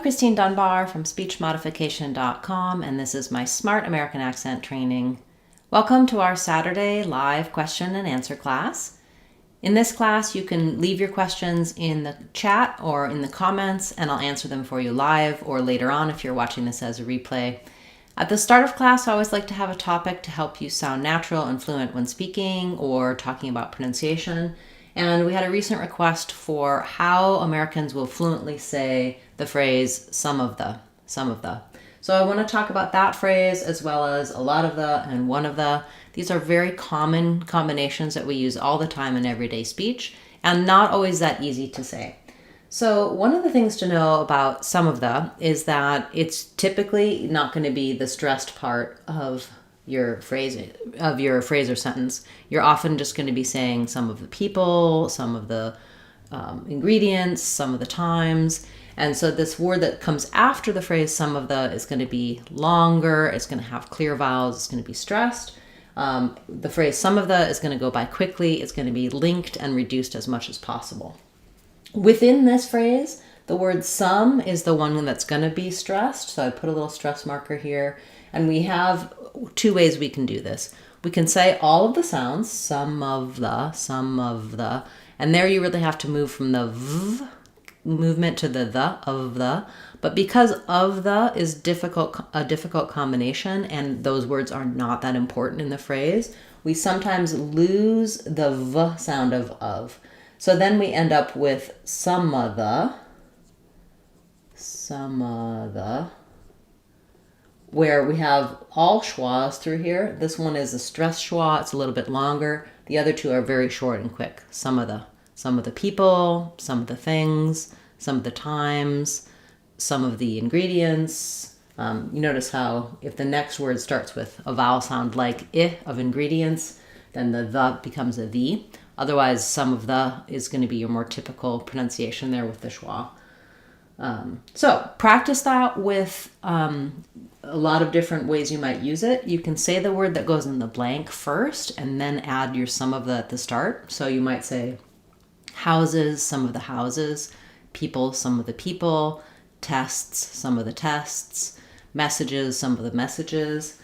Christine Dunbar from speechmodification.com, and this is my Smart American Accent training. Welcome to our Saturday live question and answer class. In this class, you can leave your questions in the chat or in the comments, and I'll answer them for you live or later on if you're watching this as a replay. At the start of class, I always like to have a topic to help you sound natural and fluent when speaking or talking about pronunciation. And we had a recent request for how Americans will fluently say the phrase some of the. So I want to talk about that phrase as well as a lot of the and one of the. These are very common combinations that we use all the time in everyday speech and not always that easy to say. So one of the things to know about some of the is that it's typically not going to be the stressed part of your phrase or sentence. You're often just going to be saying some of the people, some of the ingredients, some of the times. And so this word that comes after the phrase some of the is going to be longer, it's going to have clear vowels, it's going to be stressed. The phrase some of the is going to go by quickly, it's going to be linked and reduced as much as possible. Within this phrase, the word some is the one that's going to be stressed. So I put a little stress marker here. And we have two ways we can do this. We can say all of the sounds, some of the, and there you really have to move from the v movement to the of the. But because of the is a difficult combination and those words are not that important in the phrase, we sometimes lose the v sound of. So then we end up with some of the, where we have all schwas through here. This one is a stress schwa. It's a little bit longer. The other two are very short and quick. Some of the people, some of the things, some of the times, some of the ingredients. You notice how if the next word starts with a vowel sound like I of ingredients, then the becomes a the. Otherwise, some of the is going to be your more typical pronunciation there with the schwa. So practice that with a lot of different ways you might use it. You can say the word that goes in the blank first and then add your some of the at the start. So you might say houses, some of the houses, people, some of the people, tests, some of the tests, messages, some of the messages.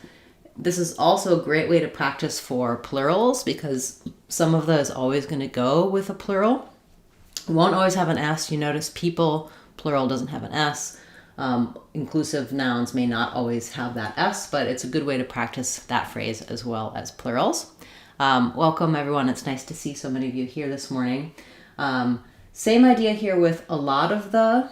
This is also a great way to practice for plurals because some of the is always going to go with a plural. It won't always have an S. You notice people, plural doesn't have an S. Inclusive nouns may not always have that S, but it's a good way to practice that phrase as well as plurals. Welcome everyone. It's nice to see so many of you here this morning. Same idea here with a lot of the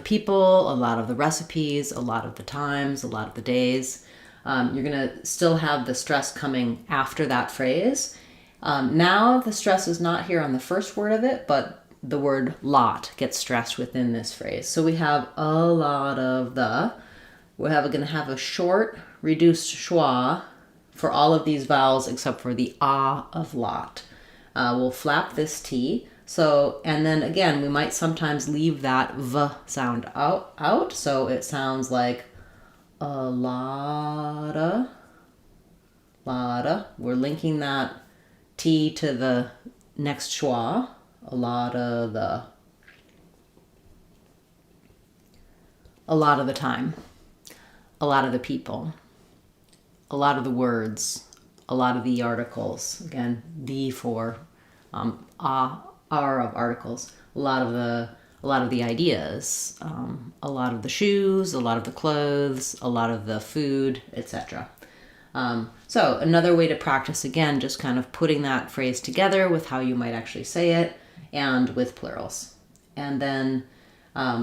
people, a lot of the recipes, a lot of the times, a lot of the days. You're going to still have the stress coming after that phrase. Now the stress is not here on the first word of it, but the word lot gets stressed within this phrase. So we have a lot of the. We're going to have a short reduced schwa for all of these vowels except for the ah of lot. We'll flap this T. So, and then again, we might sometimes leave that v sound out. So it sounds like a lotta. We're linking that T to the next schwa. A lot of the time, a lot of the people, a lot of the words, a lot of the articles. Again, the for are of articles. A lot of the ideas, a lot of the shoes, a lot of the clothes, a lot of the food, etc. So another way to practice, again, just kind of putting that phrase together with how you might actually say it and with plurals. And then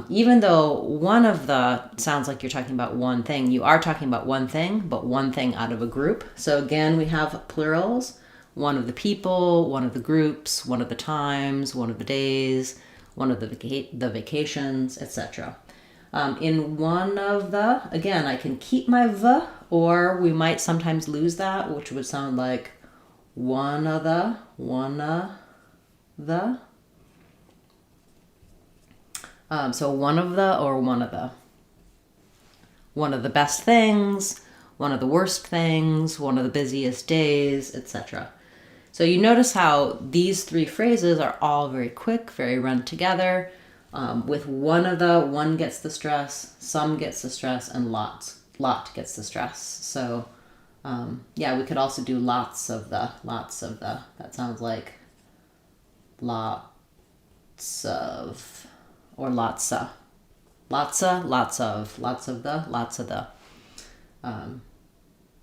even though one of the sounds like you're talking about one thing, you are talking about one thing, but one thing out of a group. So again, we have plurals, one of the people, one of the groups, one of the times, one of the days, one of the vacations, etc. In one of the, again, I can keep my v, or we might sometimes lose that, which would sound like one of the. So one of the or one of the. One of the best things, one of the worst things, one of the busiest days, etc. So you notice how these three phrases are all very quick, very run together. With one gets the stress, some gets the stress, and lot gets the stress. So yeah, we could also do lots of the. That sounds like lots of, or lotsa. Lotsa, lots of the.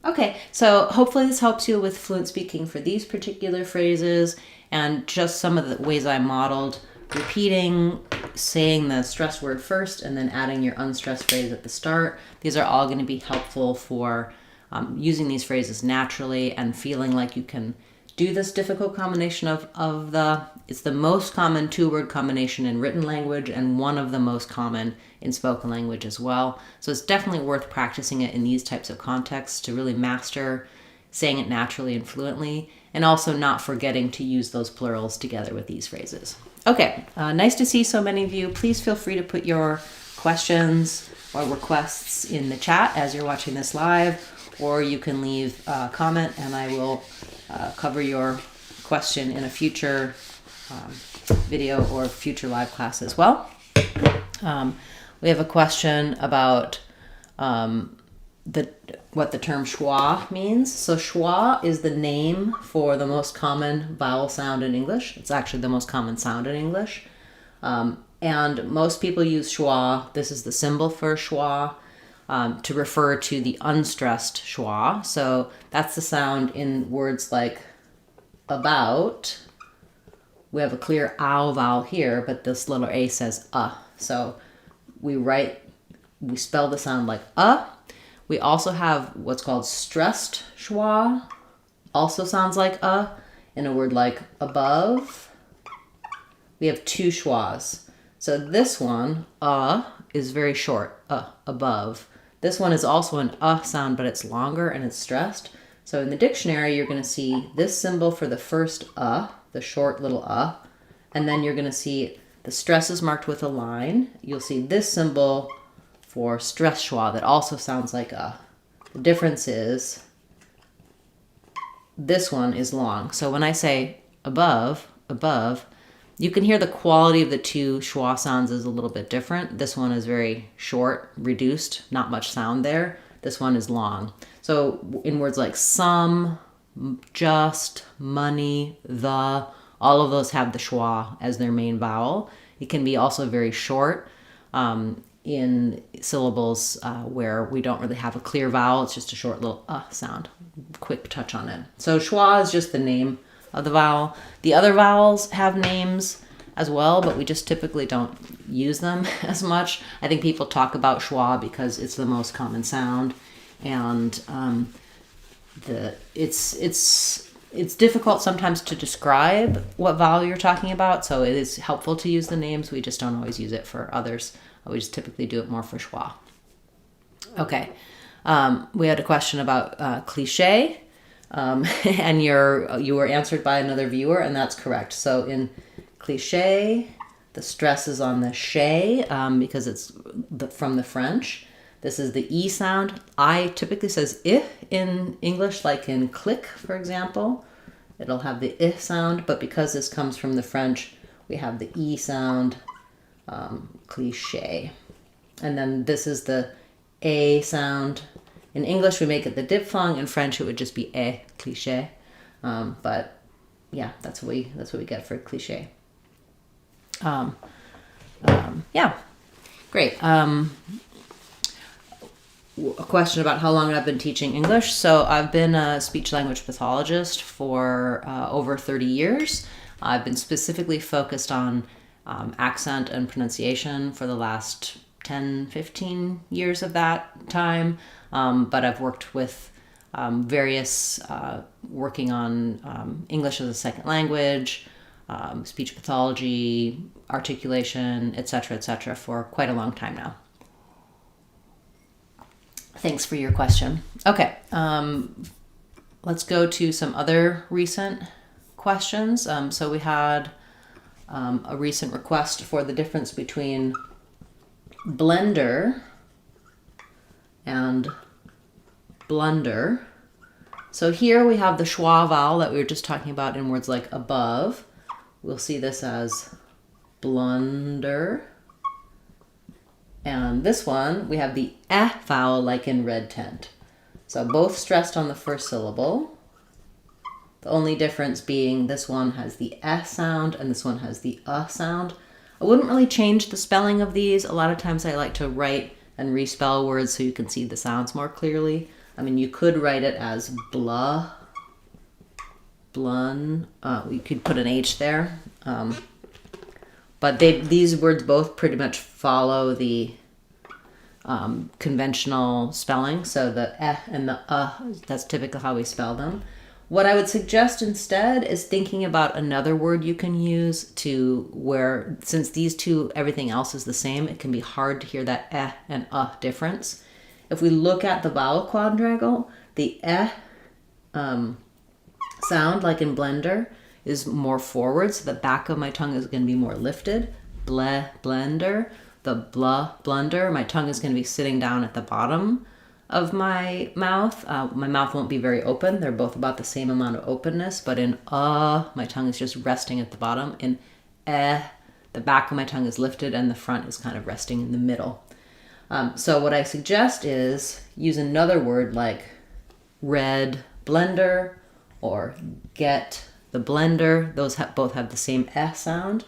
Okay, so hopefully this helps you with fluent speaking for these particular phrases, and just some of the ways I modeled repeating, saying the stress word first, and then adding your unstressed phrase at the start. These are all going to be helpful for using these phrases naturally and feeling like you can do this difficult combination it's the most common two-word combination in written language and one of the most common in spoken language as well. So it's definitely worth practicing it in these types of contexts to really master saying it naturally and fluently, and also not forgetting to use those plurals together with these phrases. Okay, nice to see so many of you. Please feel free to put your questions or requests in the chat as you're watching this live, or you can leave a comment and I will cover your question in a future video or future live class as well. We have a question about what the term schwa means. So schwa is the name for the most common vowel sound in English. It's actually the most common sound in English. And most people use schwa. This is the symbol for schwa to refer to the unstressed schwa. So that's the sound in words like about. We have a clear ow vowel here, but this little a says So we spell the sound like We also have what's called stressed schwa, also sounds like in a word like above. We have two schwas. So this one, is very short, above. This one is also an sound, but it's longer and it's stressed. So in the dictionary, you're going to see this symbol for the first the short little and then you're going to see the stress is marked with a line. You'll see this symbol for stress schwa that also sounds like The difference is this one is long. So when I say above, you can hear the quality of the two schwa sounds is a little bit different. This one is very short, reduced, not much sound there. This one is long. So in words like some, just, money, all of those have the schwa as their main vowel. It can be also very short in syllables where we don't really have a clear vowel. It's just a short little sound. Quick touch on it. So schwa is just the name of the vowel. The other vowels have names as well, but we just typically don't use them as much. I think people talk about schwa because it's the most common sound, and it's difficult sometimes to describe what vowel you're talking about, so it is helpful to use the names. We just don't always use it for others. We just typically do it more for schwa. Okay, we had a question about cliché, and you were answered by another viewer, and that's correct. So in cliché, the stress is on the shay because it's from the French. This is the E sound. I typically says I in English, like in click, for example. It'll have the I sound, but because this comes from the French, we have the E sound, cliché. And then this is the A sound. In English, we make it the diphthong. In French, it would just be A, cliché. But yeah, that's what we get for cliché. Yeah, great. A question about how long I've been teaching English. So I've been a speech language pathologist for over 30 years. I've been specifically focused on accent and pronunciation for the last 10, 15 years of that time. But I've worked with various, working on English as a second language, speech pathology, articulation, etc., for quite a long time now. Thanks for your question. Okay, let's go to some other recent questions. So we had a recent request for the difference between blender and blunder. So here we have the schwa vowel that we were just talking about in words like above. We'll see this as blunder, And this one, we have the eh vowel like in red tent. So both stressed on the first syllable. The only difference being this one has the eh sound and this one has the sound. I wouldn't really change the spelling of these. A lot of times I like to write and respell words so you can see the sounds more clearly. I mean, you could write it as blah, blun. You could put an H there. But these words both pretty much follow the conventional spelling. So the eh and the that's typically how we spell them. What I would suggest instead is thinking about another word you can use to where, since these two, everything else is the same, it can be hard to hear that eh and difference. If we look at the vowel quadrangle, the eh sound, like in blender, is more forward, so the back of my tongue is going to be more lifted. Bleh, blender. The blah, blunder, my tongue is going to be sitting down at the bottom of my mouth. My mouth won't be very open. They're both about the same amount of openness, but in my tongue is just resting at the bottom. In the back of my tongue is lifted and the front is kind of resting in the middle. So what I suggest is use another word like red blender or get the blender. Those both have the same sound.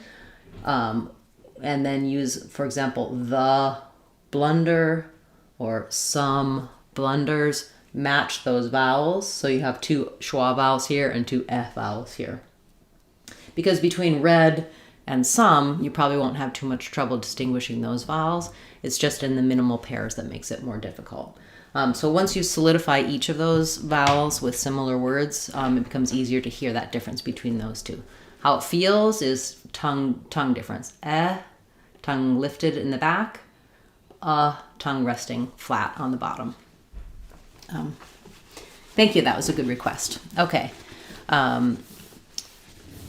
And then use, for example, the blunder or some blunders. Match those vowels. So you have two schwa vowels here and two vowels here. Because between red and some, you probably won't have too much trouble distinguishing those vowels. It's just in the minimal pairs that makes it more difficult. So once you solidify each of those vowels with similar words, it becomes easier to hear that difference between those two. How it feels is tongue difference. Tongue lifted in the back, tongue resting flat on the bottom. Thank you, that was a good request. Okay.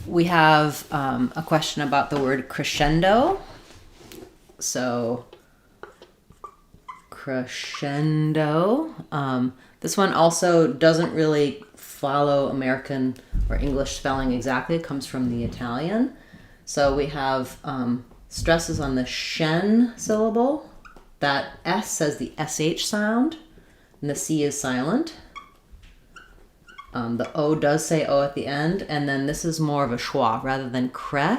We have a question about the word crescendo. So, crescendo. This one also doesn't really follow American or English spelling exactly. It comes from the Italian. So we have stresses on the shen syllable. That S has the SH sound, and the C is silent. The O does say O at the end, and then this is more of a schwa rather than cre.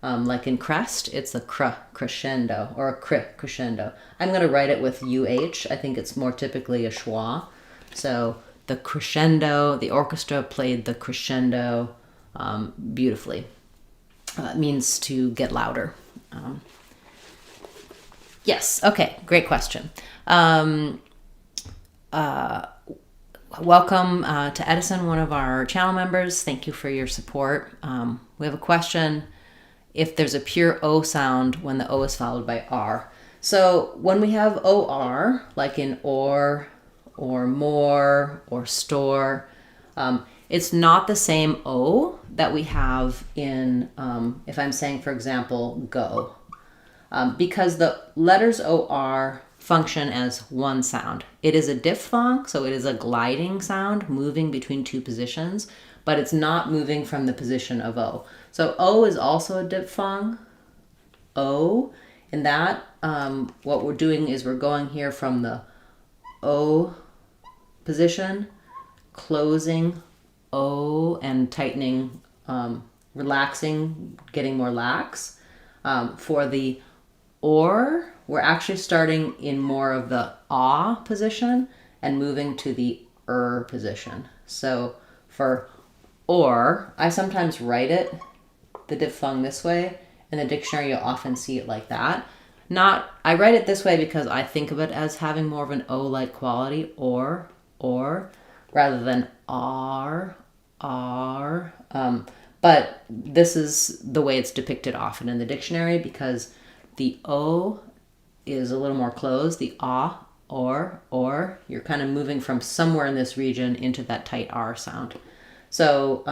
Like in crest, it's a crescendo or a crescendo. I'm going to write it with UH. I think it's more typically a schwa. So the crescendo, the orchestra played the crescendo beautifully. It means to get louder. Yes, okay, great question. Welcome to Edison, one of our channel members. Thank you for your support. We have a question if there's a pure O sound when the O is followed by R. So when we have OR, like in or more or store, it's not the same O that we have in, if I'm saying, for example, go. Because the letters OR function as one sound. It is a diphthong, so it is a gliding sound moving between two positions, but it's not moving from the position of O. So O is also a diphthong, O. In that, what we're doing is we're going here from the O position, closing O and tightening, relaxing, getting more lax. For the or, we're actually starting in more of the position and moving to the position. So for or, I sometimes write it, the diphthong, this way. In the dictionary, you'll often see it like that. I write it this way because I think of it as having more of an O-like quality, or, rather than R. But this is the way it's depicted often in the dictionary because the O is a little more closed, the or, you're kind of moving from somewhere in this region into that tight R sound. So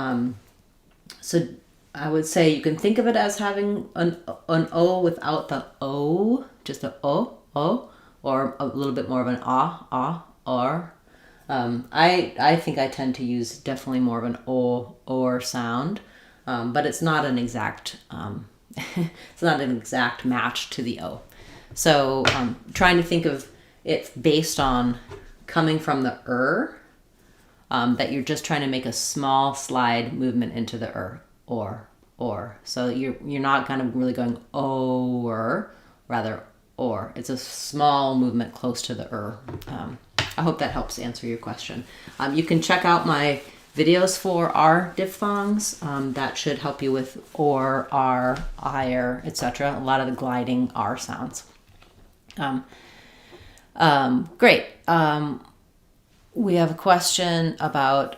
I would say you can think of it as having an O without the O, just a O, or a little bit more of an or. I think I tend to use definitely more of an O or sound, but it's not an exact it's not an exact match to the O. So trying to think of it based on coming from the that you're just trying to make a small slide movement into the or. So you're not kind of really going or, rather or. It's a small movement close to the I hope that helps answer your question. You can check out my videos for R diphthongs. That should help you with or, R, ire, etc. A lot of the gliding R sounds. Great. We have a question about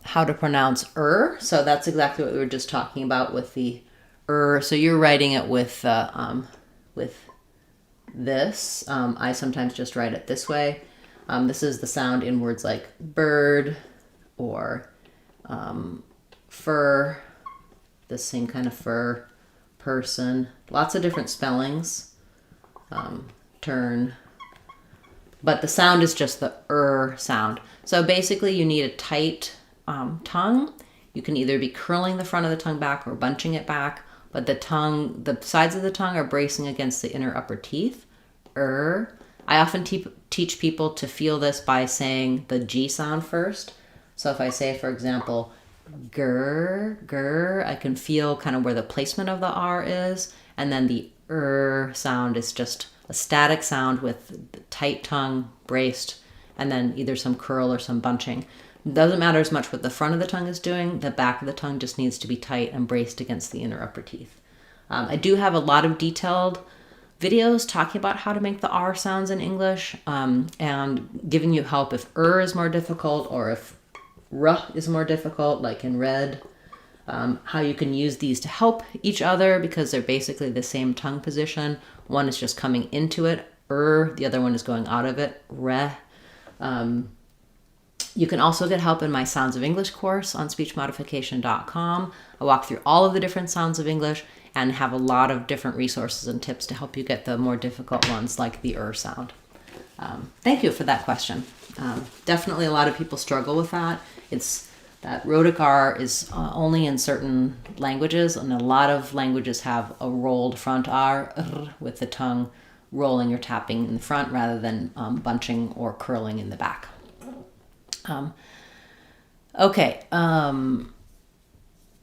how to pronounce So that's exactly what we were just talking about with the So you're writing it with this. I sometimes just write it this way. This is the sound in words like bird or fur, the same kind of fur, person. Lots of different spellings. Turn. But the sound is just the sound. So basically you need a tight tongue. You can either be curling the front of the tongue back or bunching it back, but the sides of the tongue are bracing against the inner upper teeth. I often teach people to feel this by saying the G sound first. So if I say, for example, grr, I can feel kind of where the placement of the R is, and then the sound is just a static sound with the tight tongue braced, and then either some curl or some bunching. It doesn't matter as much what the front of the tongue is doing. The back of the tongue just needs to be tight and braced against the inner upper teeth. I do have a lot of detailed videos talking about how to make the R sounds in English, and giving you help if is more difficult or if R is more difficult, like in red. How you can use these to help each other because they're basically the same tongue position. One is just coming into it, the other one is going out of it, re. You can also get help in my Sounds of English course on speechmodification.com. I walk through all of the different sounds of English and have a lot of different resources and tips to help you get the more difficult ones like the sound. Thank you for that question. Definitely a lot of people struggle with that. That rhotic R is only in certain languages, and a lot of languages have a rolled front R with the tongue rolling or tapping in the front rather than bunching or curling in the back. Okay.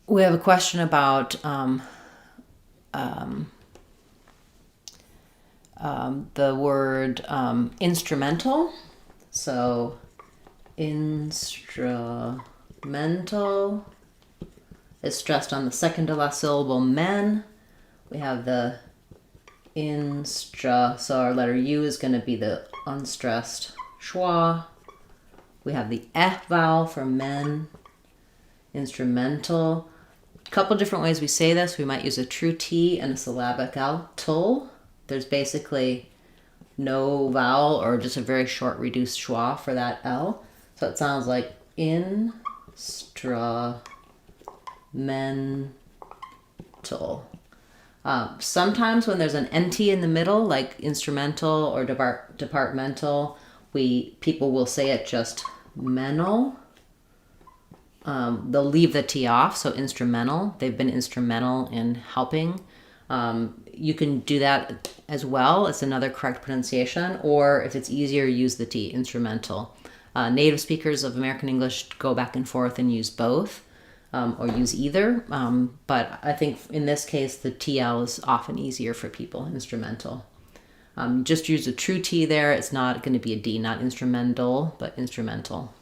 We have a question about the word instrumental. So instrumental is stressed on the second to last syllable, men. We have the so our letter U is going to be the unstressed schwa. We have the vowel for men, instrumental. A couple different ways we say this. We might use a true T and a syllabic L, tul. There's basically no vowel or just a very short reduced schwa for that L. So it sounds like instrumental. Sometimes when there's an NT in the middle, like instrumental or departmental, people will say it just mental. They'll leave the T off, so instrumental. They've been instrumental in helping. You can do that as well. It's another correct pronunciation. Or if it's easier, use the T, instrumental. Native speakers of American English go back and forth and use both, or use either. But I think in this case, the TL is often easier for people, instrumental. Just use a true T there. It's not going to be a D, not instrumental, but instrumental.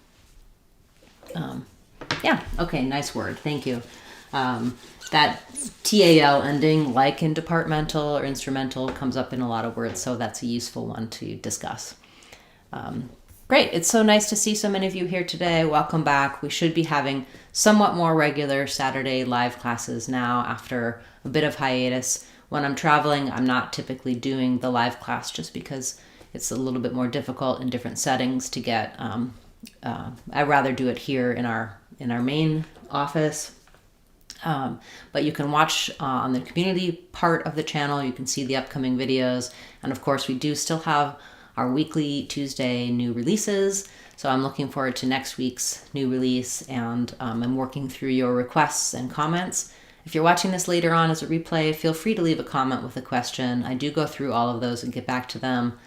Yeah, okay, nice word. Thank you. That TAL ending, like in departmental or instrumental, comes up in a lot of words, so that's a useful one to discuss. Great, it's so nice to see so many of you here today. Welcome back. We should be having somewhat more regular Saturday live classes now after a bit of hiatus. When I'm traveling, I'm not typically doing the live class just because it's a little bit more difficult in different settings to get. I'd rather do it here in our main office. But you can watch on the community part of the channel. You can see the upcoming videos. And of course, we do still have our weekly Tuesday new releases. So I'm looking forward to next week's new release, and I'm working through your requests and comments. If you're watching this later on as a replay, feel free to leave a comment with a question. I do go through all of those and get back to them,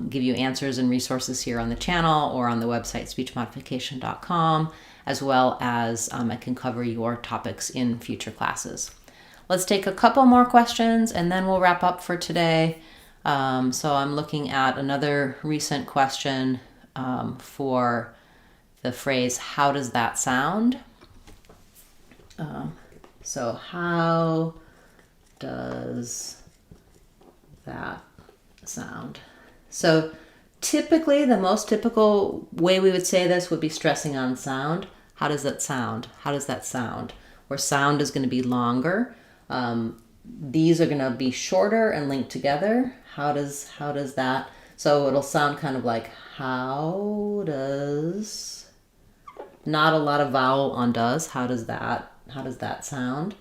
give you answers and resources here on the channel or on the website speechmodification.com, as well as I can cover your topics in future classes. Let's take a couple more questions and then we'll wrap up for today. So I'm looking at another recent question for the phrase, how does that sound? So how does that sound? So typically, the most typical way we would say this would be stressing on sound. How does that sound? How does that sound? Where sound is going to be longer. These are going to be shorter and linked together. How does that? So it'll sound kind of like how does. Not a lot of vowel on does. How does that sound?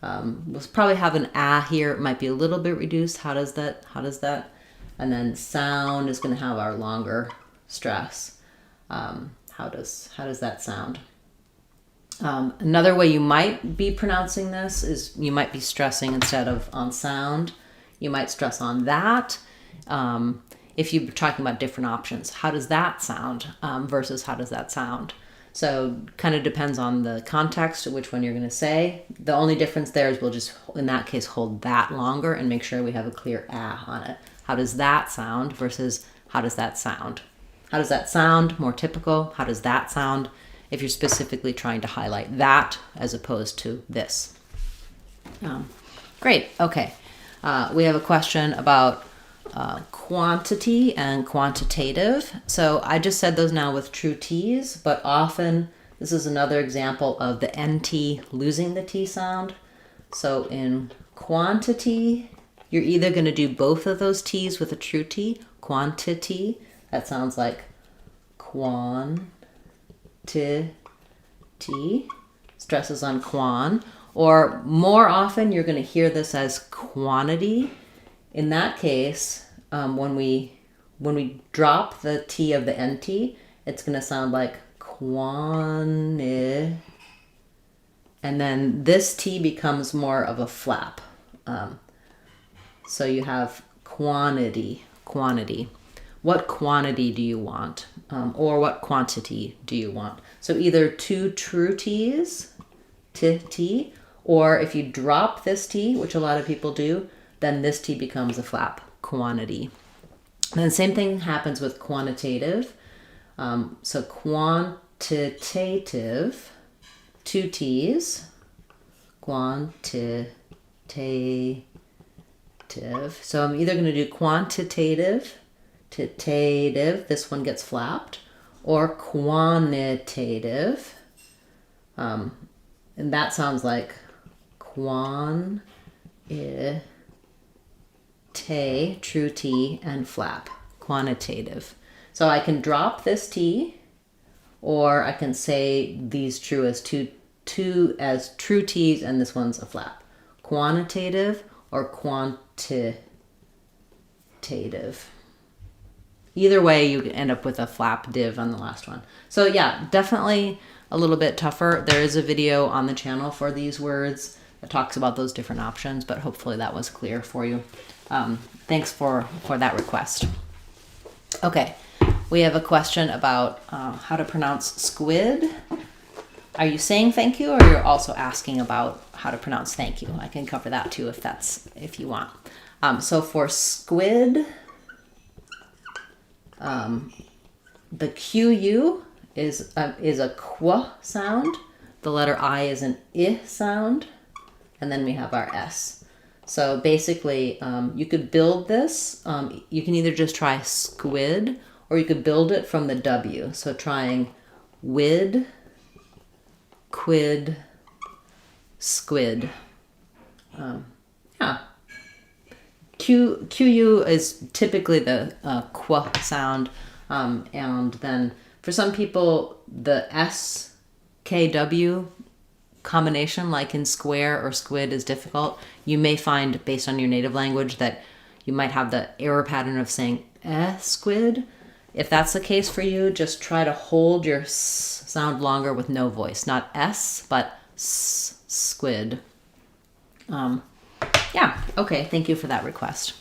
We'll probably have an ah here. It might be a little bit reduced. How does that? And then sound is going to have our longer stress. How does that sound? Another way you might be pronouncing this is you might be stressing instead of on sound. You might stress on that. If you're talking about different options, how does that sound versus how does that sound? So kind of depends on the context, which one you're going to say. The only difference there is we'll just, in that case, hold that longer and make sure we have a clear ah on it. How does that sound versus how does that sound? How does that sound? More typical. How does that sound? If you're specifically trying to highlight that as opposed to this. Great. Okay. We have a question about quantity and quantitative. So I just said those now with true T's, but often this is another example of the NT losing the T sound. So in quantity, you're either going to do both of those T's with a true T, quantity, that sounds like quantity, stresses on quan, or more often you're going to hear this as quantity. In that case, when we drop the T of the NT, it's going to sound like quani, and then this T becomes more of a flap. So you have quantity. What quantity do you want? Or what quantity do you want? So either two true T's, T, or if you drop this T, which a lot of people do, then this T becomes a flap, quantity. And the same thing happens with quantitative. So quantitative, two T's, quantitative. So I'm either going to do quantitative, this one gets flapped, or quantitative, and that sounds like true T, and flap, quantitative. So I can drop this T, or I can say these true as two as true T's, and this one's a flap. Quantitative or quantitative. Either way, you end up with a flap div on the last one. So yeah, definitely a little bit tougher. There is a video on the channel for these words that talks about those different options, but hopefully that was clear for you. Thanks for that request. Okay, we have a question about how to pronounce squid. Are you saying thank you, or you're also asking about how to pronounce thank you? I can cover that too if you want. So for squid, the QU is a qu sound. The letter I is an I sound, and then we have our S. So basically, you could build this. You can either just try squid, or you could build it from the W. So trying wid, quid, squid. Yeah. QU is typically the qu sound, and then for some people the SKW combination, like in square or squid, is difficult. You may find, based on your native language, that you might have the error pattern of saying squid. If that's the case for you, just try to hold your sound longer with no voice. Not S, but squid. Yeah, okay, thank you for that request.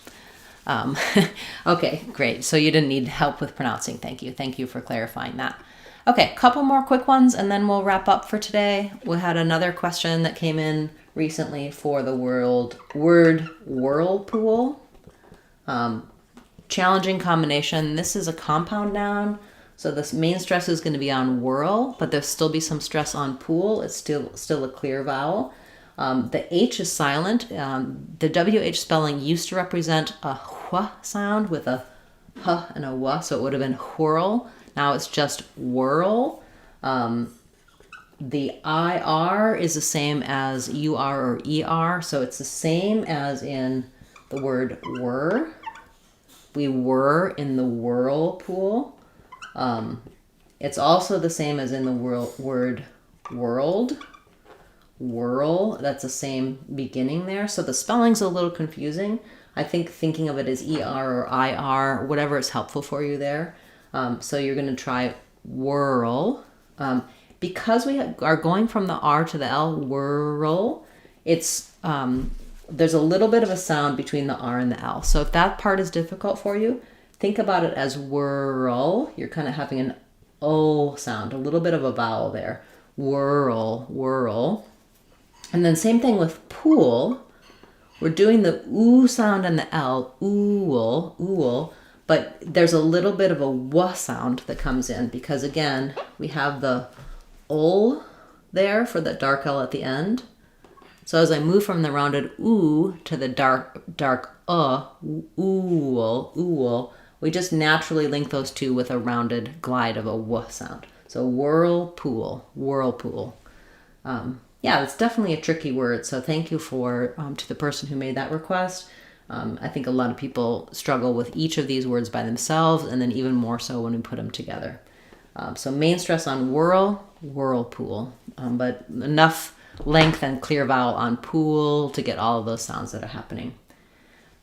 Okay, great. So you didn't need help with pronouncing. Thank you. Thank you for clarifying that. Okay, couple more quick ones and then we'll wrap up for today. We had another question that came in recently for the word whirlpool. Challenging combination. This is a compound noun. So this main stress is going to be on whirl, but there'll still be some stress on pool. It's still a clear vowel. The H is silent. The WH spelling used to represent a hwa sound with a h and a wa, so it would have been whirl. Now it's just whirl. The IR is the same as UR or ER, so it's the same as in the word were. We were in the whirlpool. It's also the same as in the word world. Whirl, that's the same beginning there. So the spelling's a little confusing. I think thinking of it as ER or IR, whatever is helpful for you there. So you're going to try whirl. Because we are going from the R to the L, whirl, it's there's a little bit of a sound between the R and the L. So if that part is difficult for you, think about it as whirl. You're kind of having an O sound, a little bit of a vowel there. Whirl, whirl. And then same thing with pool. We're doing the oo sound and the L, ool, ool, but there's a little bit of a w sound that comes in because again, we have the ol there for the dark L at the end. So as I move from the rounded oo to the dark ool, ool, we just naturally link those two with a rounded glide of a w sound. So whirlpool, whirlpool. Yeah, it's definitely a tricky word. So thank you to the person who made that request. I think a lot of people struggle with each of these words by themselves, and then even more so when we put them together. So main stress on whirl, whirlpool, but enough length and clear vowel on pool to get all of those sounds that are happening.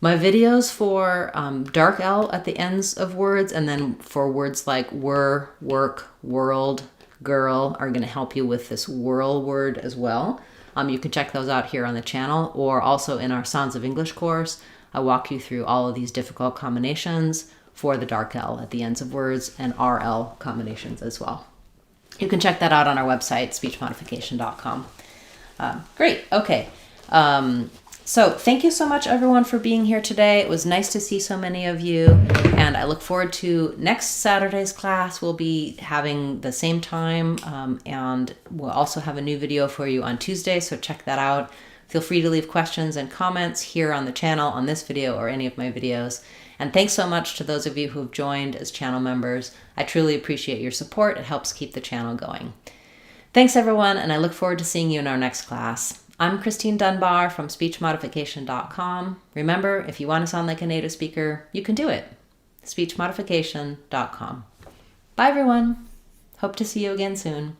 My videos for dark L at the ends of words and then for words like were, work, world, girl are going to help you with this whirl word as well. You can check those out here on the channel or also in our Sounds of English course. I walk you through all of these difficult combinations for the dark L at the ends of words and RL combinations as well. You can check that out on our website, speechmodification.com. Great. Okay. So thank you so much, everyone, for being here today. It was nice to see so many of you, and I look forward to next Saturday's class. We'll be having the same time, and we'll also have a new video for you on Tuesday, so check that out. Feel free to leave questions and comments here on the channel, on this video, or any of my videos. And thanks so much to those of you who have joined as channel members. I truly appreciate your support. It helps keep the channel going. Thanks, everyone, and I look forward to seeing you in our next class. I'm Christine Dunbar from speechmodification.com. Remember, if you want to sound like a native speaker, you can do it. speechmodification.com. Bye, everyone. Hope to see you again soon.